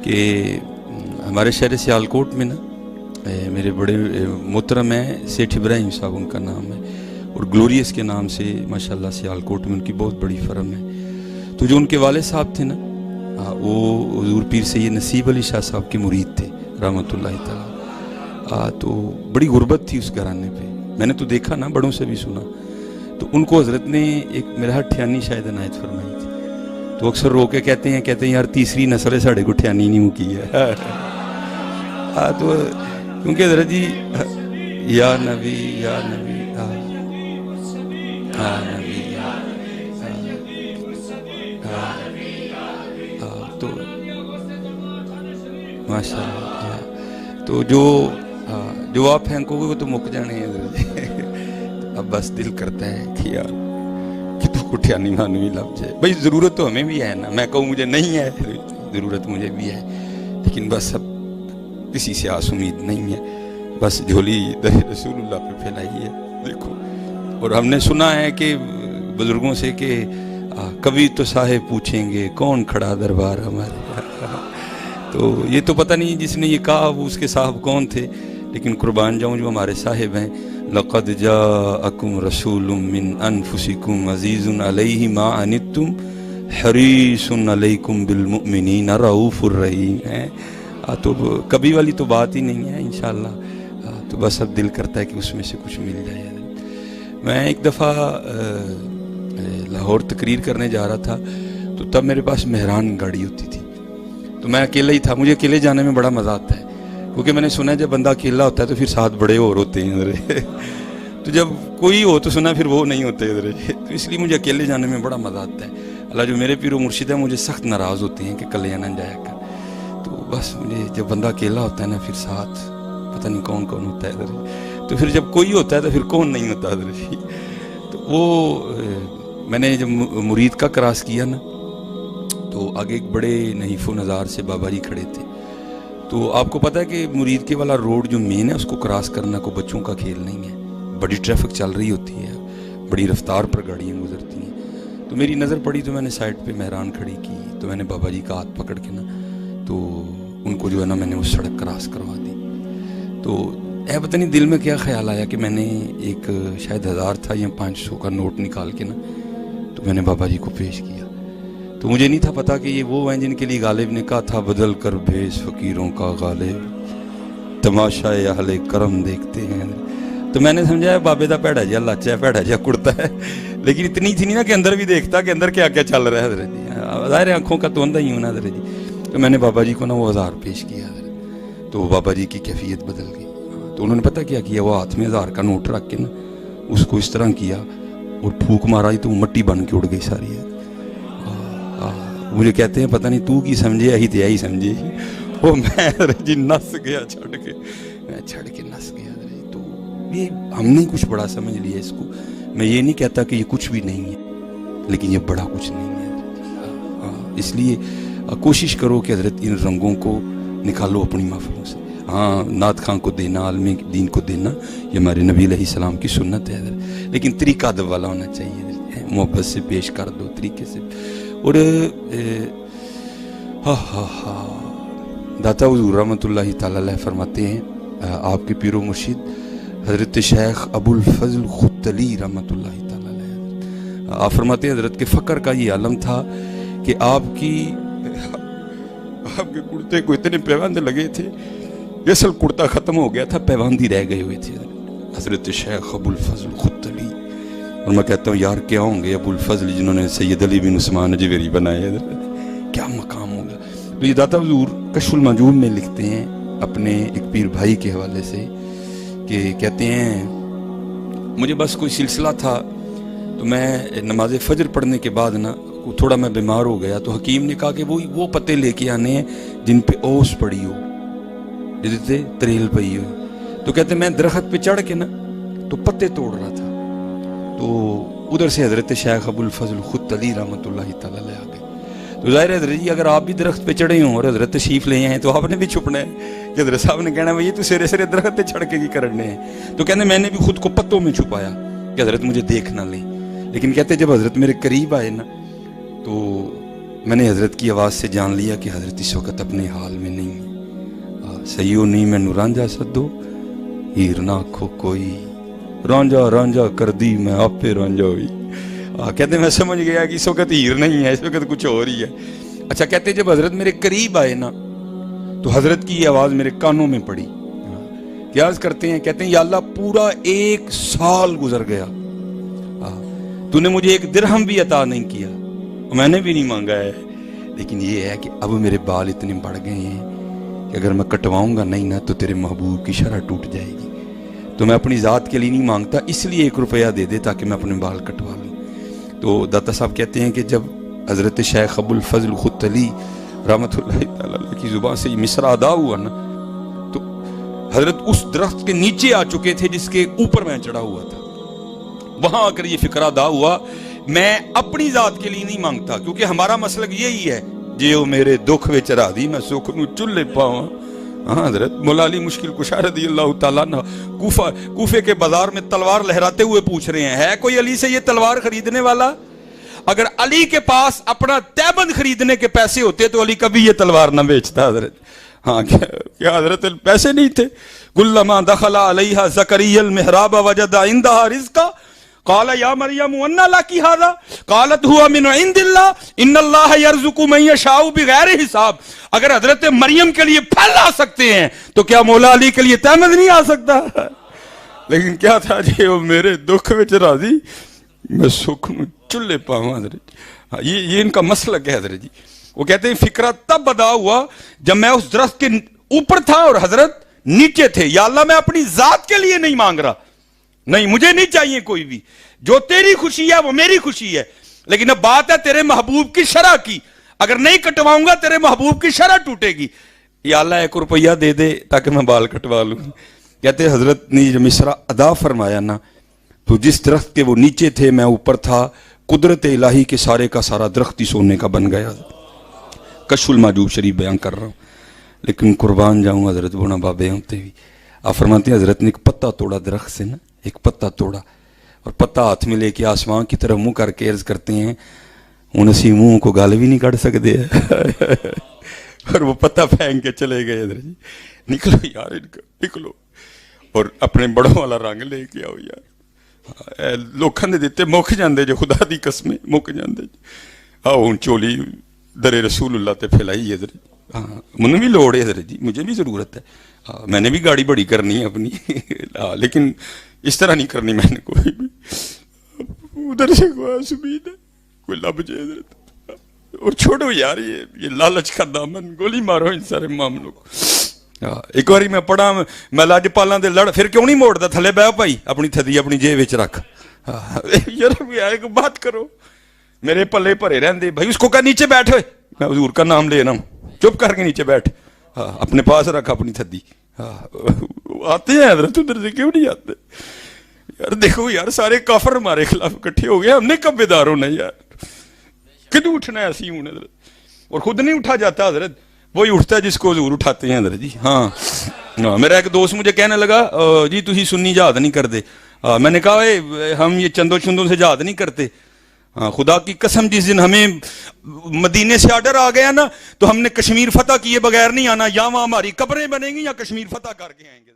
کہ ہمارے شہر سیالکوٹ میں نا میرے بڑے محترم ہیں سیٹھ ابراہیم صاحب ان کا نام ہے، اور گلوریس کے نام سے ماشاءاللہ سیالکوٹ میں ان کی بہت بڑی فرم ہے. تو جو ان کے والد صاحب تھے نا وہ حضور پیر سید نصیب علی شاہ صاحب کے مرید تھے رحمۃ اللہ تعالیٰ. تو بڑی غربت تھی اس گھرانے پہ، میں نے تو دیکھا نا، بڑوں سے بھی سنا. تو ان کو حضرت نے ایک میرا ٹھیانی شاید عنایت فرمائی تھی. تو اکثر رو کے کہتے ہیں یار تیسری نسل ہے ساڑھے کو ٹھیانی نہیں مکی ہے. تو کیونکہ حضرت جی یا نبی یا نبی نبی تو ماشاء اللہ تو جو آپ پھینکو گے وہ تو مک جانے ہیں حضرت جی. اب بس دل کرتا ہے کہ یار کہ تو کٹھیانی مانوی لب جائے. بھائی ضرورت تو ہمیں بھی ہے نا، میں کہوں مجھے نہیں ہے، ضرورت مجھے بھی ہے، لیکن بس اب کسی سے آس امید نہیں ہے. بس جھولی در رسول اللہ پہ پھیلائی ہے. دیکھو، اور ہم نے سنا ہے کہ بزرگوں سے کہ کبھی تو صاحب پوچھیں گے کون کھڑا دربار ہمارے. تو یہ تو پتہ نہیں جس نے یہ کہا وہ اس کے صاحب کون تھے، لیکن قربان جاؤں جو ہمارے صاحب ہیں. لقد جاءکم رسول من انفسکم عزیز علیہ ما عنتم حریص علیکم بالمؤمنین رؤوف الرحیم ہے. تو کبھی والی تو بات ہی نہیں ہے انشاءاللہ. تو بس اب دل کرتا ہے کہ اس میں سے کچھ مل جائے. میں ایک دفعہ لاہور تقریر کرنے جا رہا تھا، تو تب میرے پاس مہران گاڑی ہوتی تھی، تو میں اکیلا ہی تھا. مجھے اکیلے جانے میں بڑا مزہ آتا ہے، کیونکہ میں نے سنا ہے جب بندہ اکیلا ہوتا ہے تو پھر ساتھ بڑے اور ہوتے ہیں ادھر. تو جب کوئی ہو تو سنا پھر وہ نہیں ہوتے ادھر. تو اس لیے مجھے اکیلے جانے میں بڑا مزہ آتا ہے. اللہ جو میرے پیر و مرشد ہیں مجھے سخت ناراض ہوتے ہیں کہ کلے نہ جایا کر. تو بس مجھے جب بندہ اکیلا ہوتا ہے نا پھر ساتھ پتہ نہیں کون کون ہوتا ہے ادھر. تو پھر جب کوئی ہوتا ہے تو پھر کون نہیں ہوتا ادھر. تو وہ میں نے جب مرید کا کراس کیا نا تو آگے ایک بڑے نحیف و نظار سے بابا جی کھڑے تھے. تو آپ کو پتہ ہے کہ مرید کے والا روڈ جو مین ہے اس کو کراس کرنا کوئی بچوں کا کھیل نہیں ہے. بڑی ٹریفک چل رہی ہوتی ہے، بڑی رفتار پر گاڑیاں گزرتی ہیں. تو میری نظر پڑی تو میں نے سائڈ پہ مہران کھڑی کی. تو میں نے بابا جی کا ہاتھ پکڑ کے نا تو ان کو جو ہے نا میں نے وہ سڑک کراس کروا دی. تو پتہ نہیں دل میں کیا خیال آیا کہ میں نے ایک شاید 1000 تھا یا 500 کا نوٹ نکال کے نا تو میں نے بابا جی کو پیش کیا. تو مجھے نہیں تھا پتا کہ یہ وہ ہیں جن کے لیے غالب نے کہا تھا بدل کر بھیس فقیروں کا غالب تماشا اہل کرم دیکھتے ہیں. تو میں نے سمجھا ہے بابے دا پیڑا جا لاچا ہے، پیڑا جا کرتا ہے، لیکن اتنی تھی نہیں نا کہ اندر بھی دیکھتا کہ اندر کیا کیا چل رہا ہے حضرت جی. ظاہر آنکھوں کا تو اندھا ہی ہوں نا حضرت جی. تو میں نے بابا جی کو نا وہ 1000 پیش کیا حضرت. تو بابا جی کی کیفیت بدل گئی. تو انہوں نے پتہ کیا کیا، وہ ہاتھ میں 1000 کا نوٹ رکھ کے نا اس کو اس طرح کیا اور پھونک مارا تو مٹی بن کے اڑ گئی ساری ہے. مجھے کہتے ہیں پتہ نہیں تو کی سمجھے ہی تھی سمجھے وہ میں جی نس گیا چھڑ کے نس گیا. تو یہ ہم نے کچھ بڑا سمجھ لیا اس کو. میں یہ نہیں کہتا کہ یہ کچھ بھی نہیں ہے، لیکن یہ بڑا کچھ نہیں ہے. اس لیے کوشش کرو کہ حضرت ان رنگوں کو نکالو اپنی محفلوں سے. ہاں نعت خان کو دینا، عالم دین کو دینا، یہ ہمارے نبی علیہ السلام کی سنت ہے حضرت. لیکن طریقہ ادب والا ہونا چاہیے حضرت. محبت سے پیش کر دو طریقے سے. اور داتا حضور رحمۃ اللہ تعالی علیہ فرماتے ہیں، آپ کے پیر و مرشد حضرت شیخ ابو الفضل خطلی رحمۃ اللہ تعالی علیہ آپ فرماتے ہیں حضرت کے فقر کا یہ عالم تھا کہ آپ کے کرتے کو اتنے پیواندے لگے تھے کہ اصل کرتا ختم ہو گیا تھا، پیواندی رہ گئے ہوئے تھے حضرت شیخ ابو الفضل خطلی. اور میں کہتا ہوں یار کیا ہوں گے ابو الفضل جنہوں نے سید علی بن عثمان اجویری بنائے، کیا مقام ہوگا. تو یہ داتا حضور کشف المعجوب میں لکھتے ہیں اپنے ایک پیر بھائی کے حوالے سے کہ کہتے ہیں مجھے بس کوئی سلسلہ تھا تو میں نماز فجر پڑھنے کے بعد نا تھوڑا میں بیمار ہو گیا. تو حکیم نے کہا کہ وہ پتے لے کے آنے ہیں جن پہ اوس پڑی ہو، جسے تریل پئی ہو. تو کہتے ہیں میں درخت پہ چڑھ کے نا تو پتے توڑ رہا تھا. تو ادھر سے حضرت شیخ ابو الفضل خطلی رحمۃ اللہ تعالی علیہ آ گئے. تو ظاہر حضرت جی اگر آپ بھی درخت پہ چڑھے ہوں اور حضرت تشریف لے آئے ہیں تو آپ نے بھی چھپنا ہے کہ حضرت صاحب نے کہنا ہے یہ تو سرے سرے درخت پہ چڑھ کے کی کرنے ہیں. تو کہتے میں نے بھی خود کو پتوں میں چھپایا کہ حضرت مجھے دیکھ نہ لیں. لیکن کہتے جب حضرت میرے قریب آئے نا تو میں نے حضرت کی آواز سے جان لیا کہ حضرت اس وقت اپنے حال میں نہیں ہے. سیو نہیں میں رانجا سدو ہیر نہ کھو کوئی رانجا رانجا کر دی میں آپ پہ رانجا ہوئی. کہتے ہیں میں سمجھ گیا کہ اس وقت ہیر نہیں ہے, اس وقت کچھ اور ہی ہے. اچھا کہتے ہیں جب حضرت میرے قریب آئے نا تو حضرت کی یہ آواز میرے کانوں میں پڑی. کیا عرض کرتے ہیں, کہتے ہیں یا اللہ پورا 1 سال گزر گیا, تو نے مجھے 1 درہم بھی عطا نہیں کیا, میں نے بھی نہیں مانگا ہے, لیکن یہ ہے کہ اب میرے بال اتنے بڑھ گئے ہیں کہ اگر میں کٹواؤں گا نہیں نا تو تیرے محبوب کی شرح ٹوٹ جائے گی, تو میں اپنی ذات کے لیے نہیں مانگتا, اس لیے 1 روپیہ دے دے تاکہ میں اپنے بال کٹوا لوں. تو داتا صاحب کہتے ہیں کہ جب حضرت شیخ ابو الفضل خطلی رحمۃ اللہ تعالی علیہ کی زبان سے یہ مصرع ادا ہوا نا, تو حضرت اس درخت کے نیچے آ چکے تھے جس کے اوپر میں چڑھا ہوا تھا. وہاں آ کر یہ فکر ادا ہوا میں اپنی ذات کے لیے نہیں مانگتا, کیونکہ ہمارا مسلک یہی ہے جیو میرے دکھ وچ راضی میں سکھ نو چلے پاواں. ہاں حضرت مولا علی مشکل کشا رضی اللہ تعالیٰ عنہ کوفے کے بازار میں تلوار لہراتے ہوئے پوچھ رہے ہیں ہے کوئی علی سے یہ تلوار خریدنے والا؟ اگر علی کے پاس اپنا تیبند خریدنے کے پیسے ہوتے تو علی کبھی یہ تلوار نہ بیچتا حضرت. ہاں کیا حضرت پیسے نہیں تھے؟ کلما دخل علیہا زکریا المحراب وجد عندہا رزقا قال یا مریم انا لکی ھذا قالت هو من عند اللہ ان اللہ یرزق من یشاء بغیر حساب. اگر حضرت مریم کے لیے پھل آ سکتے ہیں تو کیا مولا علی کے لیے تیمد نہیں آ سکتا؟ لیکن کیا تھا جی وہ میرے دکھ وچ راضی میں سکھ نو چلے پاواں. حضرت یہ ان کا مسلک ہے حضرت جی. وہ کہتے ہیں فکرہ تب ادا ہوا جب میں اس درخت کے اوپر تھا اور حضرت نیچے تھے. یا اللہ میں اپنی ذات کے لیے نہیں مانگ رہا, نہیں مجھے نہیں چاہیے کوئی بھی, جو تیری خوشی ہے وہ میری خوشی ہے, لیکن اب بات ہے تیرے محبوب کی شرح کی, اگر نہیں کٹواؤں گا تیرے محبوب کی شرح ٹوٹے گی. یا اللہ 1 روپیہ دے دے تاکہ میں بال کٹوا لوں. کہتے ہیں حضرت نے جب مصرع ادا فرمایا نا تو جس درخت کے وہ نیچے تھے میں اوپر تھا, قدرت الہی کے سارے کا سارا درخت ہی سونے کا بن گیا. کشف المحجوب شریف بیان کر رہا ہوں, لیکن قربان جاؤں حضرت بونا بابے ہوتے بھی. آپ فرماتے ہیں حضرت نے ایک پتا توڑا درخت سے نا, ایک پتا توڑا اور پتا ہاتھ میں لے کے آسمان کی طرف منہ کر کے عرض کرتے ہیں ہن اسی منہ کو گل بھی نہیں کر سکتے اور وہ پتا پھینک کے چلے گئے. حضرت جی نکلو یار نکلو اور اپنے بڑوں والا رنگ لے کے آؤ یار, لوکاں دے دیتے مک جاندے جو خدا دی قسمیں مک جاندے. آؤ ہن چولی در رسول اللہ تے پھیلائی. حضرت ہاں منہ بھی لوڑ ہے حضرت جی, مجھے بھی ضرورت ہے, میں نے بھی گاڑی بڑی کرنی ہے اپنی, لیکن اس طرح نہیں کرنی میں نے کوئی بھی. ادھر سے کوئی امید ہے کوئی لب جائے حضرت, اور چھوڑو یار یہ لالچ کا دامن, گولی مارو ان سارے معاملوں کو. ایک باری میں پڑھا میں لاجپالاں دے لڑ پھر کیوں نہیں موڑتا, تھلے بہ پائی اپنی تھدی اپنی جیب وچ رکھ. یار ایک بات کرو, میرے پلے بھرے رہندے بھائی, اس کو کہا نیچے بیٹھ ہوئے, میں حضور کا نام لے رہا ہوں, چپ کر کے نیچے بیٹھ, اپنے پاس رکھ اپنی تھدی. آتے ہیں حضرت ادھر سے کیوں نہیں آتے یار؟ دیکھو یار سارے کافر ہمارے خلاف اکٹھے ہو گئے, ہم نے کب بیدار ہونا یار, کدوں اٹھنا ہے ایسی ہوں حضرت. اور خود نہیں اٹھا جاتا حضرت, وہی اٹھتا ہے جس کو حضور اٹھاتے ہیں حضرت جی. ہاں میرا ایک دوست مجھے کہنے لگا جی تسی سنی جہاد نہیں کرتے. میں نے کہا ہم یہ چندوں چندوں سے جہاد نہیں کرتے. خدا کی قسم جس دن ہمیں مدینے سے آرڈر آ گیا نا تو ہم نے کشمیر فتح کیے بغیر نہیں آنا, یا وہاں ہماری قبریں بنیں گی یا کشمیر فتح کر کے آئیں گے.